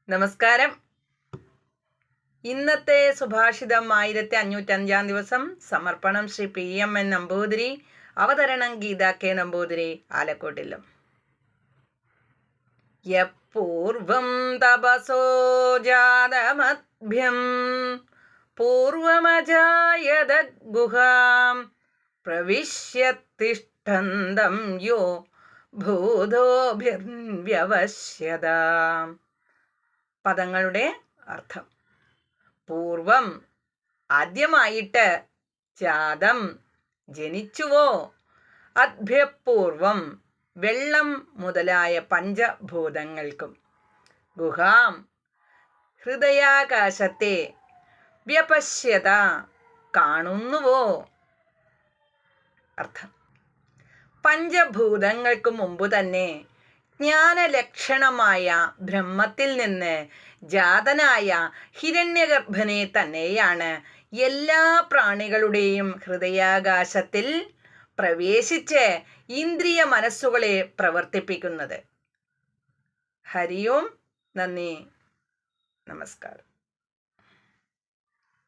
നമസ്കാരം. ഇന്നത്തെ സുഭാഷിതം 1505 ദിവസം. സമർപ്പണം ശ്രീ PM N നമ്പൂതിരി. അവതരണം ഗീത K നമ്പൂതിരി, ആലക്കോട്ടിലും. യപൂർവം തപസോ ജാതമദ്ഭ്യം പൂർവമജായത ഗുഹാം പ്രവിശ്യത്തിഷ്ഠന്തം യോ ഭൂതോഭിർവ്യവശ്യതാം. പദങ്ങളുടെ അർത്ഥം: പൂർവം ആദ്യമായിട്ട്, ജാതം ജനിച്ചുവോ, അദ്ഭ്യപൂർവം വെള്ളം മുതലായ പഞ്ചഭൂതങ്ങൾക്കും, ഗുഹാം ഹൃദയാകാശത്തെ, വ്യപശ്യത കാണുന്നുവോ. അർത്ഥം: പഞ്ചഭൂതങ്ങൾക്ക് മുമ്പ് തന്നെ ജ്ഞാനലക്ഷണമായ ബ്രഹ്മത്തിൽ നിന്ന് ജാതനായ ഹിരണ്യഗർഭനെ തന്നെയാണ് എല്ലാ പ്രാണികളുടെയും ഹൃദയാകാശത്തിൽ പ്രവേശിച്ച് ഇന്ദ്രിയ മനസ്സുകളെ പ്രവർത്തിപ്പിക്കുന്നത്. ഹരി ഓം. നന്ദി, നമസ്കാരം.